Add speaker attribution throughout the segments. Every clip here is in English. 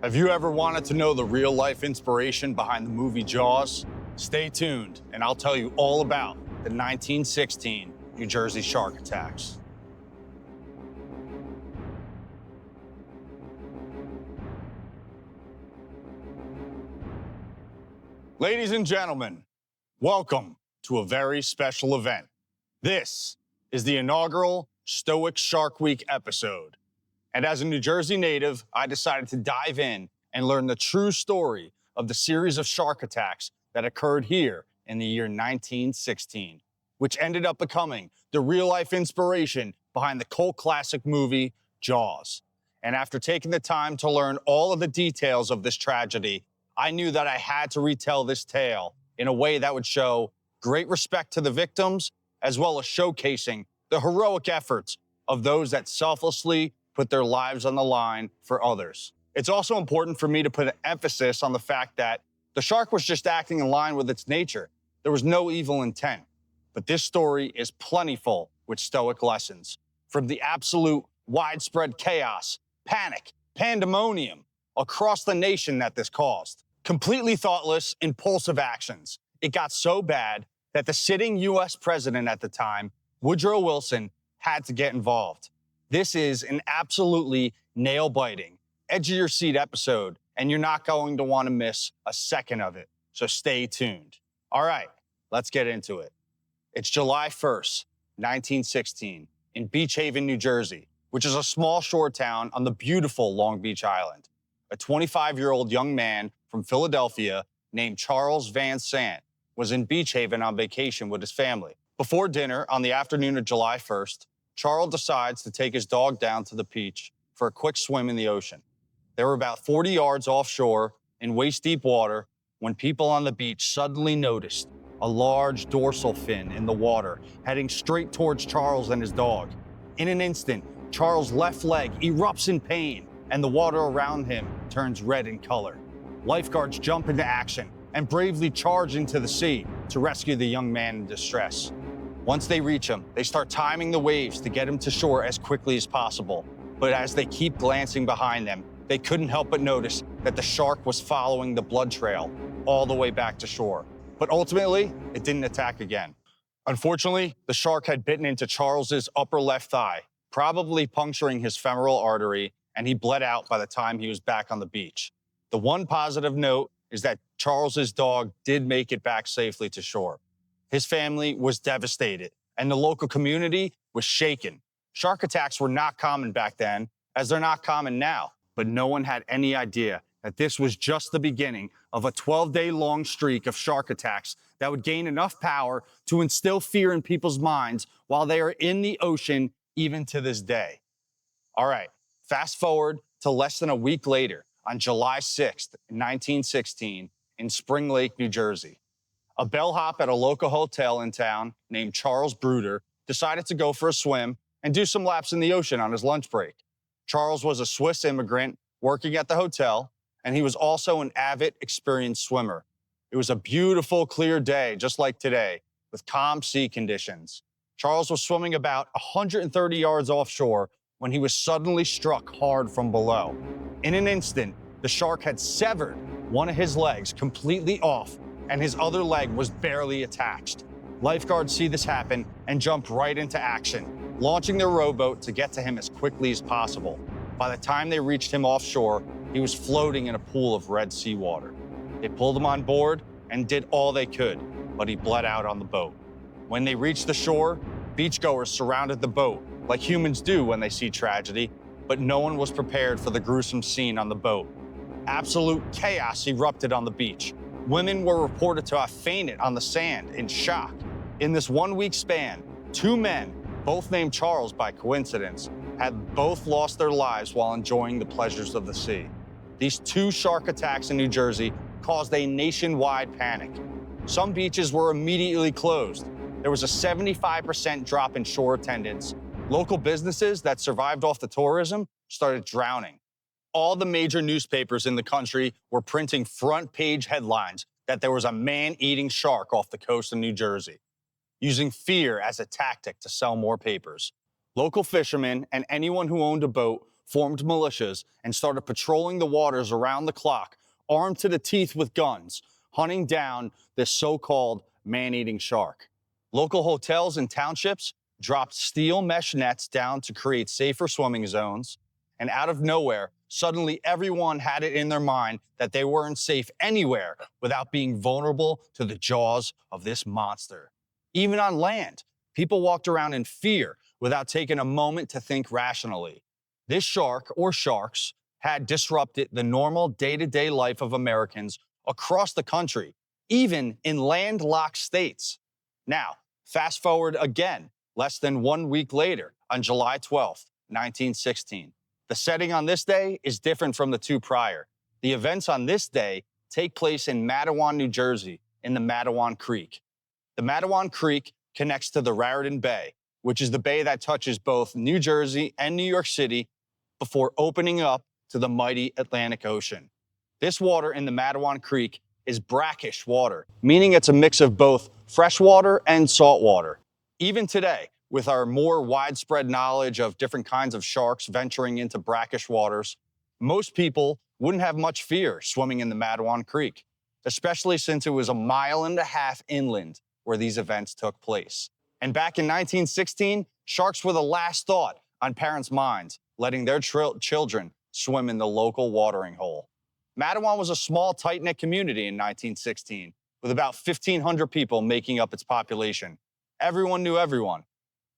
Speaker 1: Have you ever wanted to know the real-life inspiration behind the movie Jaws? Stay tuned, and I'll tell you all about the 1916 New Jersey shark attacks. Ladies and gentlemen, welcome to a very special event. This is the inaugural Stoic Shark Week episode. And as a New Jersey native, I decided to dive in and learn the true story of the series of shark attacks that occurred here in the year 1916, which ended up becoming the real-life inspiration behind the cult classic movie Jaws. And after taking the time to learn all of the details of this tragedy, I knew that I had to retell this tale in a way that would show great respect to the victims, as well as showcasing the heroic efforts of those that selflessly put their lives on the line for others. It's also important for me to put an emphasis on the fact that the shark was just acting in line with its nature. There was no evil intent. But this story is plentiful with Stoic lessons, from the absolute widespread chaos, panic, pandemonium across the nation that this caused. Completely thoughtless, impulsive actions. It got so bad that the sitting U.S. president at the time, Woodrow Wilson, had to get involved. This is an absolutely nail-biting, edge-of-your-seat episode, and you're not going to want to miss a second of it, so stay tuned. All right, let's get into it. It's July 1st, 1916, in Beach Haven, New Jersey, which is a small shore town on the beautiful Long Beach Island. A 25-year-old young man from Philadelphia named Charles Van Sant was in Beach Haven on vacation with his family. Before dinner on the afternoon of July 1st, Charles decides to take his dog down to the beach for a quick swim in the ocean. They were about 40 yards offshore in waist-deep water when people on the beach suddenly noticed a large dorsal fin in the water heading straight towards Charles and his dog. In an instant, Charles' left leg erupts in pain and the water around him turns red in color. Lifeguards jump into action and bravely charge into the sea to rescue the young man in distress. Once they reach him, they start timing the waves to get him to shore as quickly as possible. But as they keep glancing behind them, they couldn't help but notice that the shark was following the blood trail all the way back to shore. But ultimately, it didn't attack again. Unfortunately, the shark had bitten into Charles's upper left thigh, probably puncturing his femoral artery, and he bled out by the time he was back on the beach. The one positive note is that Charles's dog did make it back safely to shore. His family was devastated, and the local community was shaken. Shark attacks were not common back then, as they're not common now, but no one had any idea that this was just the beginning of a 12-day-long streak of shark attacks that would gain enough power to instill fear in people's minds while they are in the ocean even to this day. All right, fast forward to less than a week later, on July 6th, 1916, in Spring Lake, New Jersey. A bellhop at a local hotel in town named Charles Bruder decided to go for a swim and do some laps in the ocean on his lunch break. Charles was a Swiss immigrant working at the hotel, and he was also an avid, experienced swimmer. It was a beautiful, clear day, just like today, with calm sea conditions. Charles was swimming about 130 yards offshore when he was suddenly struck hard from below. In an instant, the shark had severed one of his legs completely off, and his other leg was barely attached. Lifeguards see this happen and jump right into action, launching their rowboat to get to him as quickly as possible. By the time they reached him offshore, he was floating in a pool of red seawater. They pulled him on board and did all they could, but he bled out on the boat. When they reached the shore, beachgoers surrounded the boat, like humans do when they see tragedy, but no one was prepared for the gruesome scene on the boat. Absolute chaos erupted on the beach. Women were reported to have fainted on the sand in shock. In this 1 week span, two men, both named Charles by coincidence, had both lost their lives while enjoying the pleasures of the sea. These two shark attacks in New Jersey caused a nationwide panic. Some beaches were immediately closed. There was a 75% drop in shore attendance. Local businesses that survived off the tourism started drowning. All the major newspapers in the country were printing front-page headlines that there was a man-eating shark off the coast of New Jersey, using fear as a tactic to sell more papers. Local fishermen and anyone who owned a boat formed militias and started patrolling the waters around the clock, armed to the teeth with guns, hunting down this so-called man-eating shark. Local hotels and townships dropped steel mesh nets down to create safer swimming zones, and out of nowhere, suddenly everyone had it in their mind that they weren't safe anywhere without being vulnerable to the jaws of this monster. Even on land, people walked around in fear without taking a moment to think rationally. This shark, or sharks, had disrupted the normal day-to-day life of Americans across the country, even in landlocked states. Now, fast forward again, less than 1 week later, on July 12th, 1916. The setting on this day is different from the two prior. The events on this day take place in Matawan, New Jersey, in the Matawan Creek. The Matawan Creek connects to the Raritan Bay, which is the bay that touches both New Jersey and New York City before opening up to the mighty Atlantic Ocean. This water in the Matawan Creek is brackish water, meaning it's a mix of both fresh water and salt water. Even today, with our more widespread knowledge of different kinds of sharks venturing into brackish waters, most people wouldn't have much fear swimming in the Matawan Creek, especially since it was 1.5 miles inland where these events took place. And back in 1916, sharks were the last thought on parents' minds, letting their children swim in the local watering hole. Matawan was a small, tight-knit community in 1916, with about 1,500 people making up its population. Everyone knew everyone.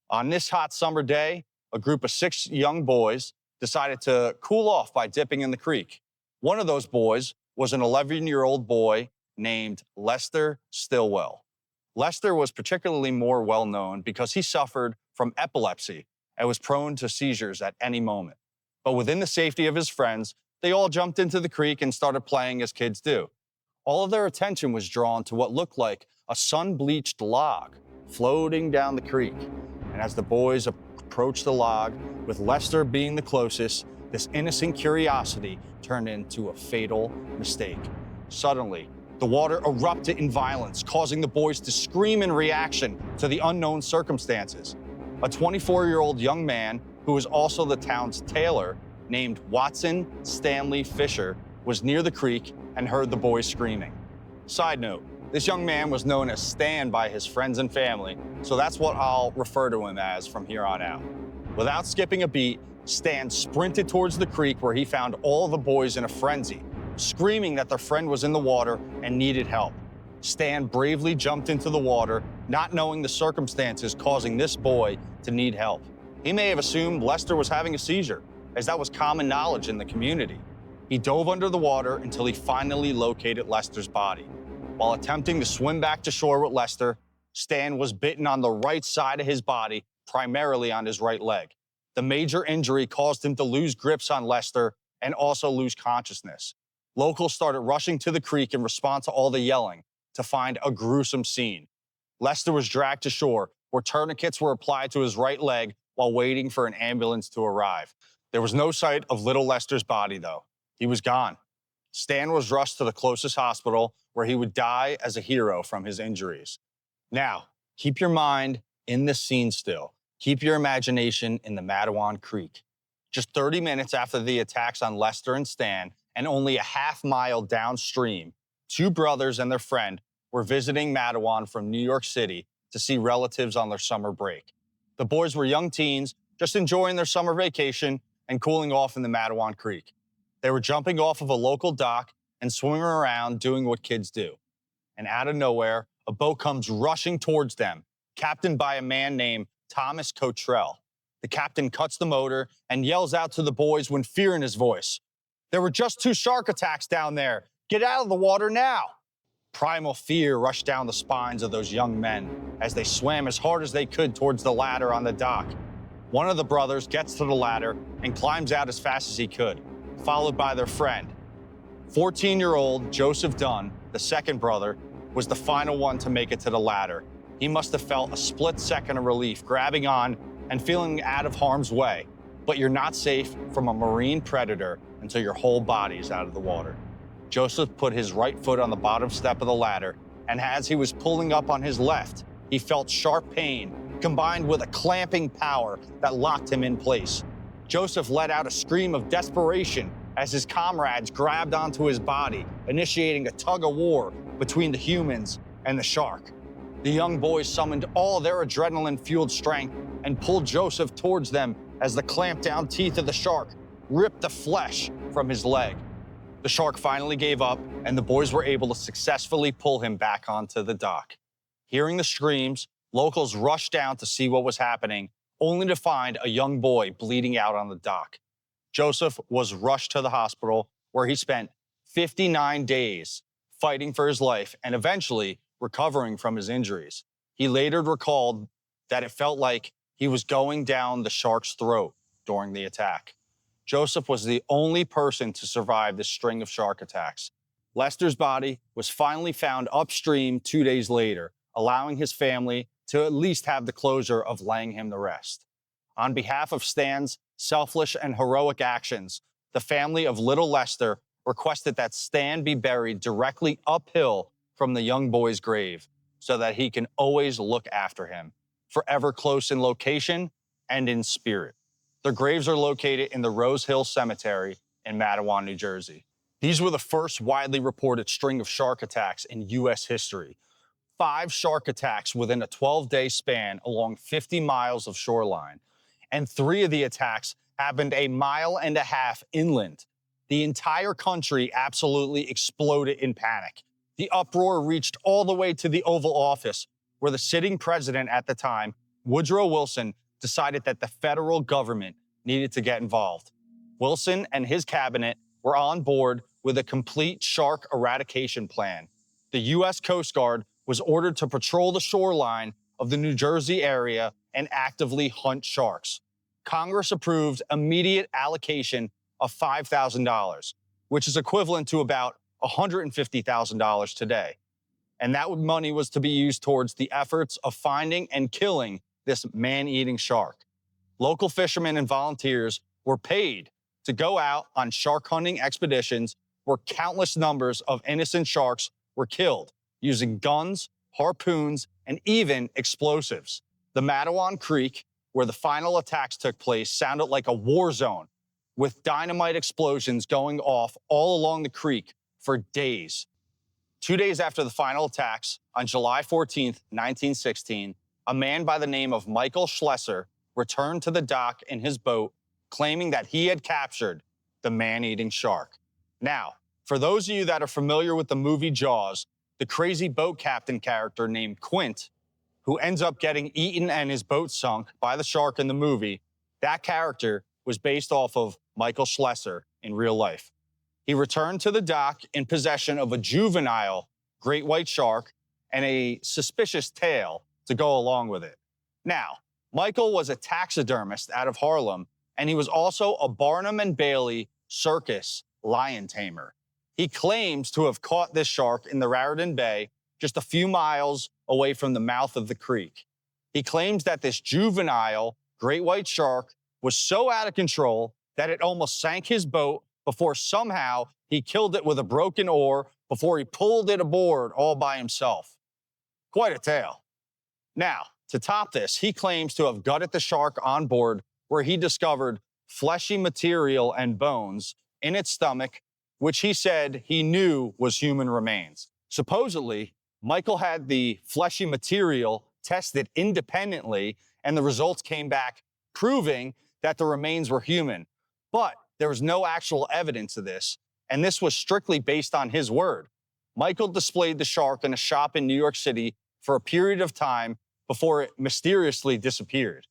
Speaker 1: On this hot summer day, a group of 6 young boys decided to cool off by dipping in the creek. One of those boys was an 11-year-old boy named Lester Stillwell. Lester was particularly more well-known because he suffered from epilepsy and was prone to seizures at any moment. But within the safety of his friends, they all jumped into the creek and started playing as kids do. All of their attention was drawn to what looked like a sun-bleached log floating down the creek. And as the boys approached the log, with Lester being the closest, this innocent curiosity turned into a fatal mistake. Suddenly, the water erupted in violence, causing the boys to scream in reaction to the unknown circumstances. A 24-year-old young man, who was also the town's tailor, named Watson Stanley Fisher, was near the creek and heard the boys screaming. Side note, this young man was known as Stan by his friends and family, so that's what I'll refer to him as from here on out. Without skipping a beat, Stan sprinted towards the creek where he found all the boys in a frenzy, screaming that their friend was in the water and needed help. Stan bravely jumped into the water, not knowing the circumstances causing this boy to need help. He may have assumed Lester was having a seizure, as that was common knowledge in the community. He dove under the water until he finally located Lester's body. While attempting to swim back to shore with Lester, Stan was bitten on the right side of his body, primarily on his right leg. The major injury caused him to lose grips on Lester and also lose consciousness. Locals started rushing to the creek in response to all the yelling to find a gruesome scene. Lester was dragged to shore, where tourniquets were applied to his right leg while waiting for an ambulance to arrive. There was no sight of little Lester's body, though. He was gone. Stan was rushed to the closest hospital, where he would die as a hero from his injuries. Now, keep your mind in the scene still. Keep your imagination in the Matawan Creek. Just 30 minutes after the attacks on Lester and Stan, and only a half-mile downstream, 2 brothers and their friend were visiting Matawan from New York City to see relatives on their summer break. The boys were young teens, just enjoying their summer vacation and cooling off in the Matawan Creek. They were jumping off of a local dock and swimming around doing what kids do. And out of nowhere, a boat comes rushing towards them, captained by a man named Thomas Cottrell. The captain cuts the motor and yells out to the boys with fear in his voice. "There were just 2 shark attacks down there. Get out of the water now." Primal fear rushed down the spines of those young men as they swam as hard as they could towards the ladder on the dock. One of the brothers gets to the ladder and climbs out as fast as he could, followed by their friend. 14-year-old Joseph Dunn, the second brother, was the final one to make it to the ladder. He must have felt a split second of relief grabbing on and feeling out of harm's way, but you're not safe from a marine predator until your whole body is out of the water. Joseph put his right foot on the bottom step of the ladder, and as he was pulling up on his left, he felt sharp pain combined with a clamping power that locked him in place. Joseph let out a scream of desperation as his comrades grabbed onto his body, initiating a tug-of-war between the humans and the shark. The young boys summoned all their adrenaline-fueled strength and pulled Joseph towards them as the clamped-down teeth of the shark ripped the flesh from his leg. The shark finally gave up, and the boys were able to successfully pull him back onto the dock. Hearing the screams, locals rushed down to see what was happening, only to find a young boy bleeding out on the dock. Joseph was rushed to the hospital, where he spent 59 days fighting for his life and eventually recovering from his injuries. He later recalled that it felt like he was going down the shark's throat during the attack. Joseph was the only person to survive this string of shark attacks. Lester's body was finally found upstream 2 days later, allowing his family to at least have the closure of laying him to rest. On behalf of Stan's selfless and heroic actions, the family of little Lester requested that Stan be buried directly uphill from the young boy's grave so that he can always look after him, forever close in location and in spirit. Their graves are located in the Rose Hill Cemetery in Matawan, New Jersey. These were the first widely reported string of shark attacks in U.S. history. 5 shark attacks within a 12-day span along 50 miles of shoreline, and 3 of the attacks happened a mile and a half inland. The entire country absolutely exploded in panic. The uproar reached all the way to the Oval Office, where the sitting president at the time, Woodrow Wilson, decided that the federal government needed to get involved. Wilson and his cabinet were on board with a complete shark eradication plan. The U.S. Coast Guard was ordered to patrol the shoreline of the New Jersey area and actively hunt sharks. Congress approved immediate allocation of $5,000, which is equivalent to about $150,000 today. And that money was to be used towards the efforts of finding and killing this man-eating shark. Local fishermen and volunteers were paid to go out on shark hunting expeditions where countless numbers of innocent sharks were killed using guns, harpoons, and even explosives. The Matawan Creek, where the final attacks took place, sounded like a war zone, with dynamite explosions going off all along the creek for days. 2 days after the final attacks, on July 14, 1916, a man by the name of Michael Schlesser returned to the dock in his boat, claiming that he had captured the man-eating shark. Now, for those of you that are familiar with the movie Jaws, the crazy boat captain character named Quint, who ends up getting eaten and his boat sunk by the shark in the movie, that character was based off of Michael Schlesser in real life. He returned to the dock in possession of a juvenile great white shark and a suspicious tail to go along with it. Now, Michael was a taxidermist out of Harlem, and he was also a Barnum and Bailey circus lion tamer. He claims to have caught this shark in the Raritan Bay, just a few miles away from the mouth of the creek. He claims that this juvenile great white shark was so out of control that it almost sank his boat before somehow he killed it with a broken oar before he pulled it aboard all by himself. Quite a tale. Now, to top this, he claims to have gutted the shark on board, where he discovered fleshy material and bones in its stomach, which he said he knew was human remains. Supposedly, Michael had the fleshy material tested independently, and the results came back proving that the remains were human. But there was no actual evidence of this, and this was strictly based on his word. Michael displayed the shark in a shop in New York City for a period of time before it mysteriously disappeared.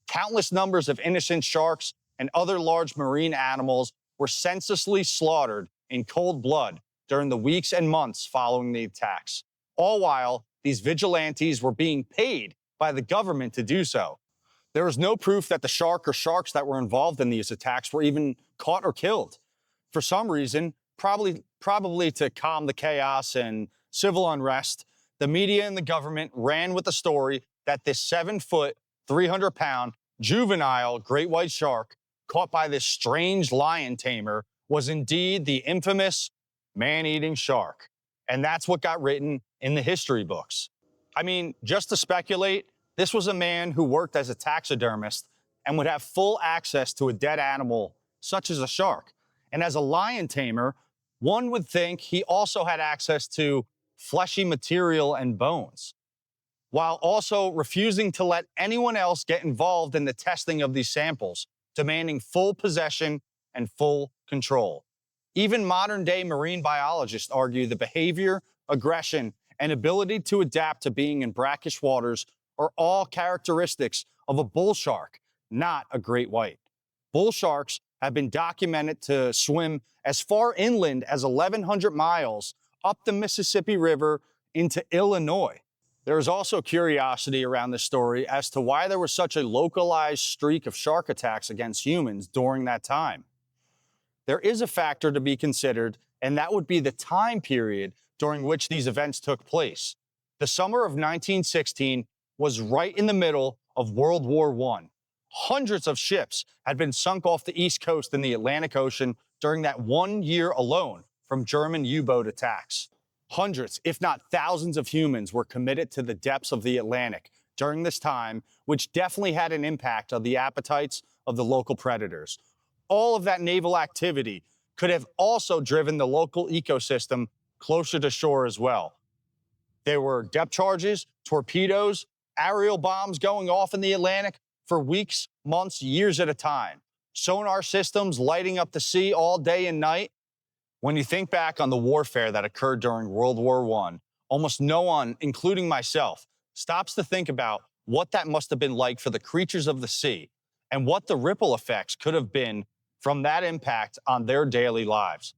Speaker 1: Countless numbers of innocent sharks and other large marine animals were senselessly slaughtered in cold blood during the weeks and months following the attacks, all while these vigilantes were being paid by the government to do so. There was no proof that the shark or sharks that were involved in these attacks were even caught or killed. For some reason, probably to calm the chaos and civil unrest, the media and the government ran with the story that this 7-foot, 300-pound juvenile great white shark caught by this strange lion tamer was indeed the infamous man-eating shark. And that's what got written in the history books. I mean, just to speculate, this was a man who worked as a taxidermist and would have full access to a dead animal, such as a shark. And as a lion tamer, one would think he also had access to fleshy material and bones, while also refusing to let anyone else get involved in the testing of these samples, demanding full possession and full control. Even modern-day marine biologists argue the behavior, aggression, and ability to adapt to being in brackish waters are all characteristics of a bull shark, not a great white. Bull sharks have been documented to swim as far inland as 1,100 miles up the Mississippi River into Illinois. There is also curiosity around this story as to why there was such a localized streak of shark attacks against humans during that time. There is a factor to be considered, and that would be the time period during which these events took place. The summer of 1916 was right in the middle of World War I. Hundreds of ships had been sunk off the East Coast in the Atlantic Ocean during that 1 year alone from German U-boat attacks. Hundreds, if not thousands of humans were committed to the depths of the Atlantic during this time, which definitely had an impact on the appetites of the local predators. All of that naval activity could have also driven the local ecosystem closer to shore as well. There were depth charges, torpedoes, aerial bombs going off in the Atlantic for weeks, months, years at a time. Sonar systems lighting up the sea all day and night. When you think back on the warfare that occurred during World War I, almost no one, including myself, stops to think about what that must have been like for the creatures of the sea and what the ripple effects could have been from that impact on their daily lives.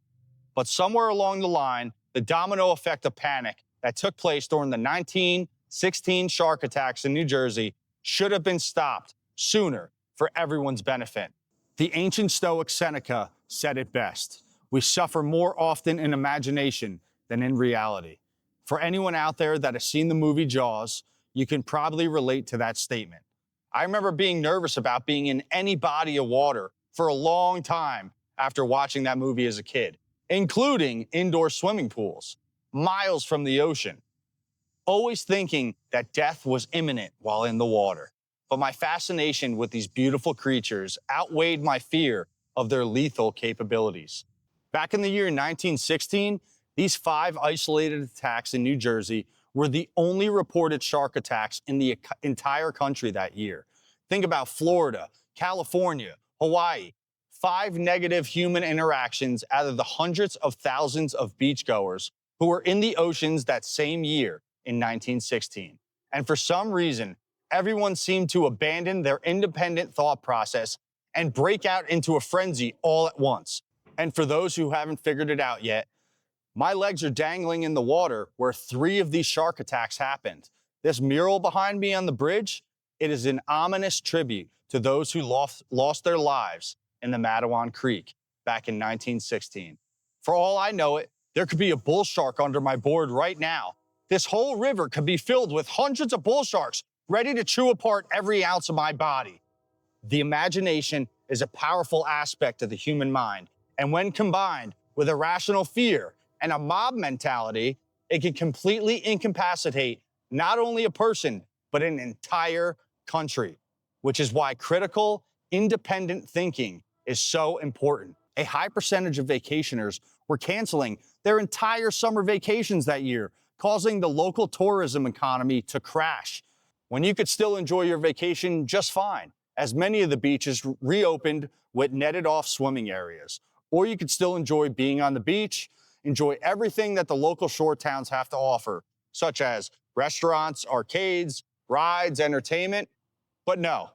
Speaker 1: But somewhere along the line, the domino effect of panic that took place during the 1916 shark attacks in New Jersey should have been stopped sooner for everyone's benefit. The ancient Stoic Seneca said it best: we suffer more often in imagination than in reality. For anyone out there that has seen the movie Jaws, you can probably relate to that statement. I remember being nervous about being in any body of water for a long time after watching that movie as a kid, including indoor swimming pools, miles from the ocean, always thinking that death was imminent while in the water. But my fascination with these beautiful creatures outweighed my fear of their lethal capabilities. Back in the year 1916, these 5 isolated attacks in New Jersey were the only reported shark attacks in the entire country that year. Think about Florida, California, Hawaii. 5 negative human interactions out of the hundreds of thousands of beachgoers who were in the oceans that same year in 1916. And for some reason, everyone seemed to abandon their independent thought process and break out into a frenzy all at once. And for those who haven't figured it out yet, my legs are dangling in the water where 3 of these shark attacks happened. This mural behind me on the bridge, it is an ominous tribute to those who lost their lives in the Matawan Creek back in 1916. For all I know it, there could be a bull shark under my board right now. This whole river could be filled with hundreds of bull sharks ready to chew apart every ounce of my body. The imagination is a powerful aspect of the human mind, and when combined with irrational fear and a mob mentality, it can completely incapacitate not only a person, but an entire country, which is why critical, independent thinking is so important. A high percentage of vacationers were canceling their entire summer vacations that year, causing the local tourism economy to crash, when you could still enjoy your vacation just fine, as many of the beaches reopened with netted-off swimming areas. Or you could still enjoy being on the beach, enjoy everything that the local shore towns have to offer, such as restaurants, arcades, rides, entertainment. But no,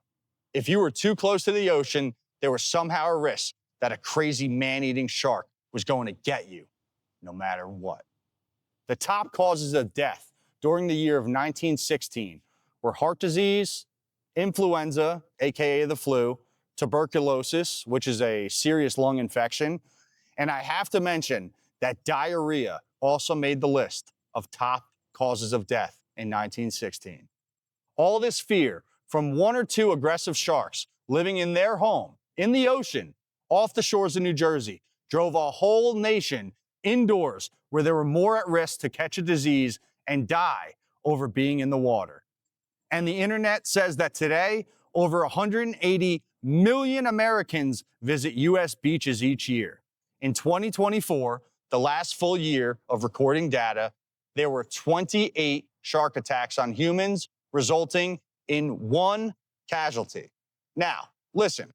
Speaker 1: if you were too close to the ocean, there was somehow a risk that a crazy man-eating shark was going to get you, no matter what. The top causes of death during the year of 1916 were heart disease, influenza, aka the flu, tuberculosis, which is a serious lung infection, and I have to mention that diarrhea also made the list of top causes of death in 1916. All this fear from 1 or 2 aggressive sharks living in their home, in the ocean, off the shores of New Jersey, drove a whole nation indoors where they were more at risk to catch a disease and die over being in the water. And the internet says that today, over 180 million Americans visit U.S. beaches each year. In 2024, the last full year of recording data, there were 28 shark attacks on humans, resulting in 1 casualty. Now, listen,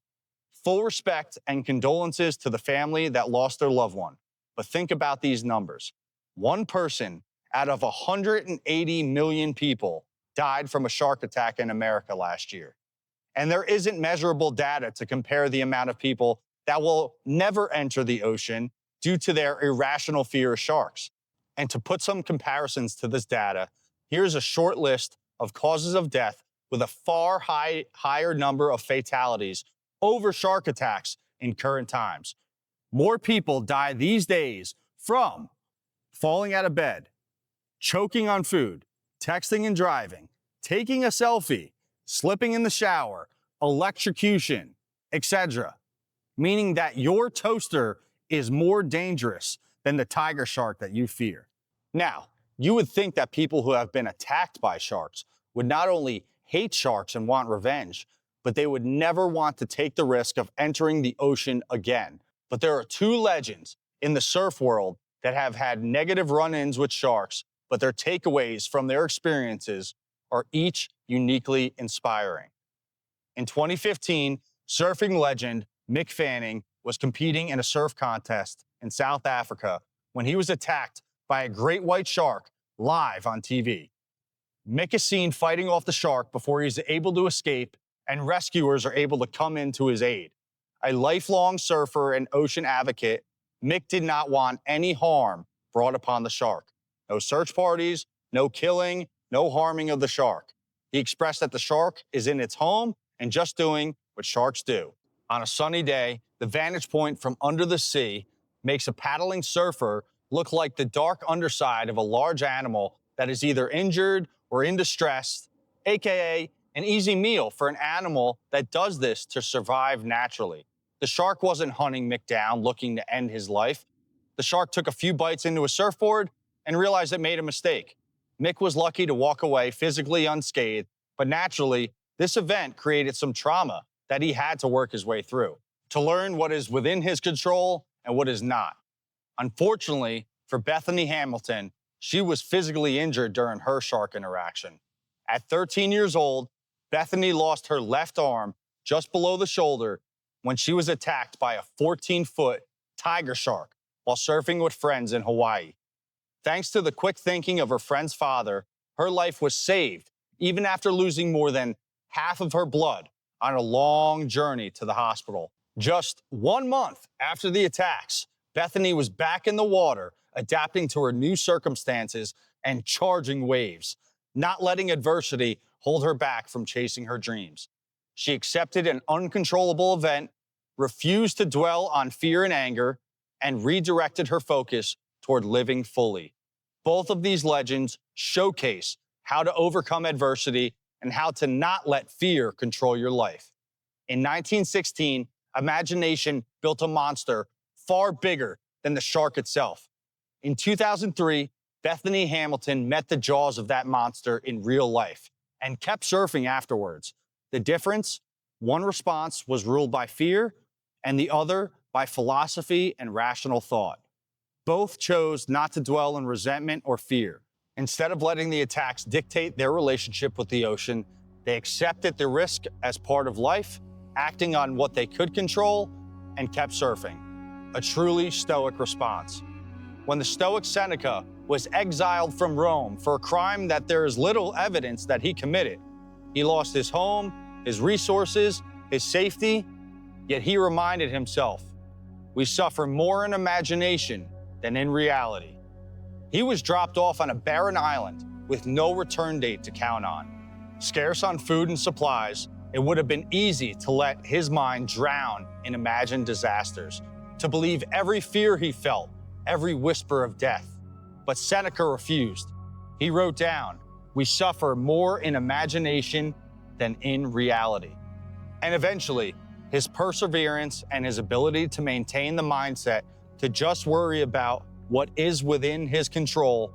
Speaker 1: full respect and condolences to the family that lost their loved one. But think about these numbers. 1 person out of 180 million people died from a shark attack in America last year. And there isn't measurable data to compare the amount of people that will never enter the ocean due to their irrational fear of sharks. And to put some comparisons to this data, here's a short list of causes of death with a far higher number of fatalities over shark attacks in current times. More people die these days from falling out of bed, choking on food, texting and driving, taking a selfie, slipping in the shower, electrocution, etc. Meaning that your toaster is more dangerous than the tiger shark that you fear. Now, you would think that people who have been attacked by sharks would not only hate sharks and want revenge, but they would never want to take the risk of entering the ocean again. But there are 2 legends in the surf world that have had negative run-ins with sharks, but their takeaways from their experiences are each uniquely inspiring. In 2015, surfing legend Mick Fanning was competing in a surf contest in South Africa when he was attacked by a great white shark live on TV. Mick is seen fighting off the shark before he's able to escape, and rescuers are able to come in to his aid. A lifelong surfer and ocean advocate, Mick did not want any harm brought upon the shark. No search parties, no killing, no harming of the shark. He expressed that the shark is in its home and just doing what sharks do. On a sunny day, the vantage point from under the sea makes a paddling surfer look like the dark underside of a large animal that is either injured or in distress, aka an easy meal for an animal that does this to survive naturally. The shark wasn't hunting Mick down looking to end his life. The shark took a few bites into a surfboard and realized it made a mistake. Mick was lucky to walk away physically unscathed, but naturally, this event created some trauma that he had to work his way through to learn what is within his control and what is not. Unfortunately, for Bethany Hamilton, she was physically injured during her shark interaction. At 13 years old, Bethany lost her left arm just below the shoulder when she was attacked by a 14-foot tiger shark while surfing with friends in Hawaii. Thanks to the quick thinking of her friend's father, her life was saved, even after losing more than half of her blood on a long journey to the hospital. Just 1 month after the attacks, Bethany was back in the water, adapting to her new circumstances and charging waves, not letting adversity hold her back from chasing her dreams. She accepted an uncontrollable event, refused to dwell on fear and anger, and redirected her focus toward living fully. Both of these legends showcase how to overcome adversity and how to not let fear control your life. In 1916, imagination built a monster far bigger than the shark itself. In 2003, Bethany Hamilton met the jaws of that monster in real life and kept surfing afterwards. The difference? One response was ruled by fear, and the other by philosophy and rational thought. Both chose not to dwell in resentment or fear. Instead of letting the attacks dictate their relationship with the ocean, they accepted the risk as part of life, acting on what they could control, and kept surfing. A truly Stoic response. When the Stoic Seneca was exiled from Rome for a crime that there is little evidence that he committed, he lost his home, his resources, his safety, yet he reminded himself, "We suffer more in imagination than in reality." He was dropped off on a barren island with no return date to count on. Scarce on food and supplies, it would have been easy to let his mind drown in imagined disasters, to believe every fear he felt, every whisper of death. But Seneca refused. He wrote down, "We suffer more in imagination than in reality." And eventually, his perseverance and his ability to maintain the mindset to just worry about what is within his control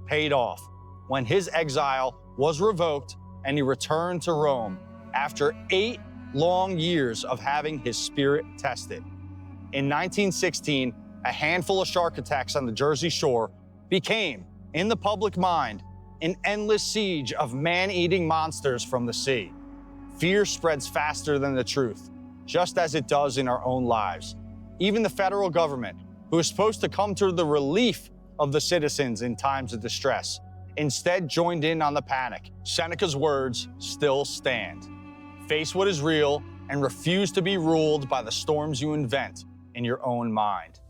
Speaker 1: paid off when his exile was revoked and he returned to Rome after 8 long years of having his spirit tested. In 1916, a handful of shark attacks on the Jersey Shore became, in the public mind, an endless siege of man-eating monsters from the sea. Fear spreads faster than the truth, just as it does in our own lives. Even the federal government, who is supposed to come to the relief of the citizens in times of distress, instead joined in on the panic. Seneca's words still stand. Face what is real and refuse to be ruled by the storms you invent in your own mind.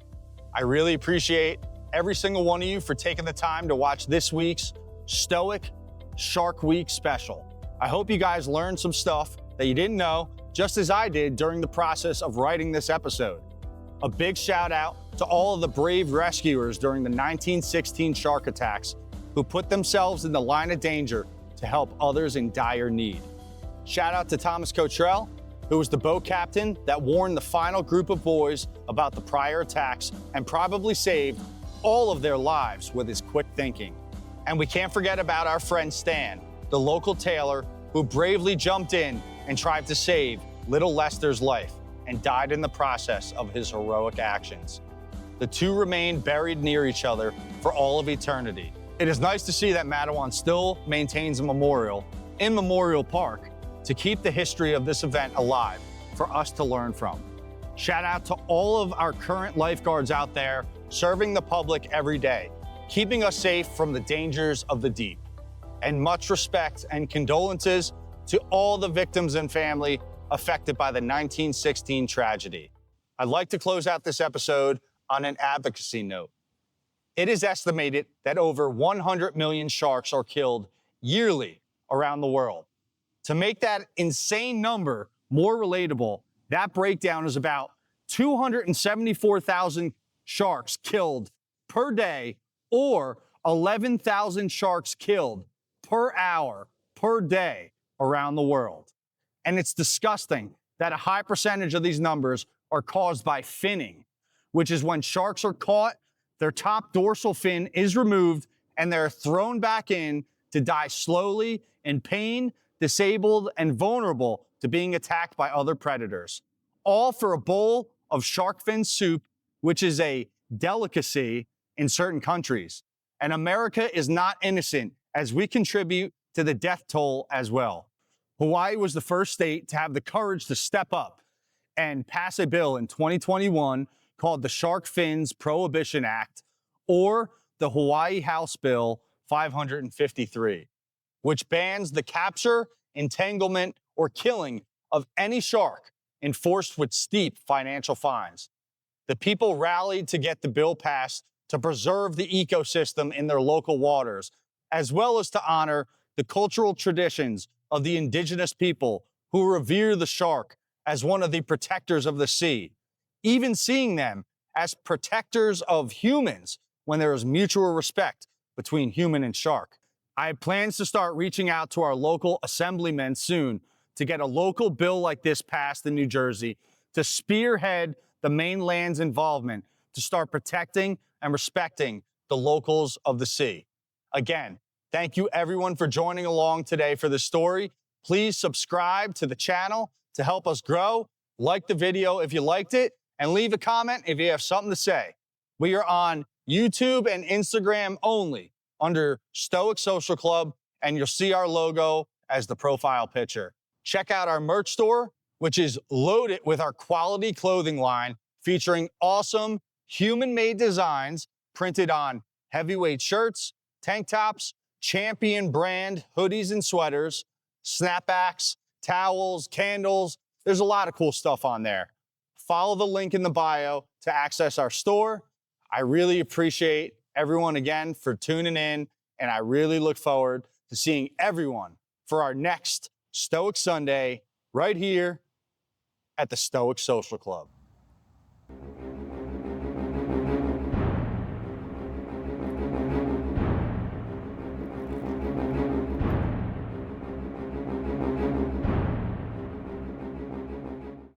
Speaker 1: I really appreciate every single one of you for taking the time to watch this week's Stoic Shark Week special. I hope you guys learned some stuff that you didn't know, just as I did during the process of writing this episode. A big shout out to all of the brave rescuers during the 1916 shark attacks who put themselves in the line of danger to help others in dire need. Shout out to Thomas Cottrell, who was the boat captain that warned the final group of boys about the prior attacks and probably saved all of their lives with his quick thinking. And we can't forget about our friend Stan, the local tailor who bravely jumped in and tried to save little Lester's life and died in the process of his heroic actions. The two remain buried near each other for all of eternity. It is nice to see that Matawan still maintains a memorial in Memorial Park to keep the history of this event alive for us to learn from. Shout out to all of our current lifeguards out there serving the public every day, keeping us safe from the dangers of the deep. And much respect and condolences to all the victims and family affected by the 1916 tragedy. I'd like to close out this episode on an advocacy note. It is estimated that over 100 million sharks are killed yearly around the world. To make that insane number more relatable, that breakdown is about 274,000 sharks killed per day, or 11,000 sharks killed per hour per day around the world. And it's disgusting that a high percentage of these numbers are caused by finning, which is when sharks are caught, their top dorsal fin is removed, and they're thrown back in to die slowly in pain, disabled, and vulnerable to being attacked by other predators. All for a bowl of shark fin soup, which is a delicacy in certain countries. And America is not innocent, as we contribute to the death toll as well. Hawaii was the first state to have the courage to step up and pass a bill in 2021 called the Shark Fins Prohibition Act, or the Hawaii House Bill 553, which bans the capture, entanglement, or killing of any shark, enforced with steep financial fines. The people rallied to get the bill passed to preserve the ecosystem in their local waters, as well as to honor the cultural traditions of the indigenous people who revere the shark as one of the protectors of the sea, even seeing them as protectors of humans when there is mutual respect between human and shark. I have plans to start reaching out to our local assemblymen soon to get a local bill like this passed in New Jersey to spearhead the mainland's involvement to start protecting and respecting the locals of the sea. Again, thank you everyone for joining along today for this story. Please subscribe to the channel to help us grow. Like the video if you liked it, and leave a comment if you have something to say. We are on YouTube and Instagram only under Stoic Social Club, and you'll see our logo as the profile picture. Check out our merch store, which is loaded with our quality clothing line featuring awesome human-made designs printed on heavyweight shirts, tank tops, Champion brand hoodies and sweaters, snapbacks, towels, candles. There's a lot of cool stuff on there. Follow the link in the bio to access our store. I really appreciate everyone again for tuning in, and I really look forward to seeing everyone for our next Stoic Sunday right here at the Stoic Social Club.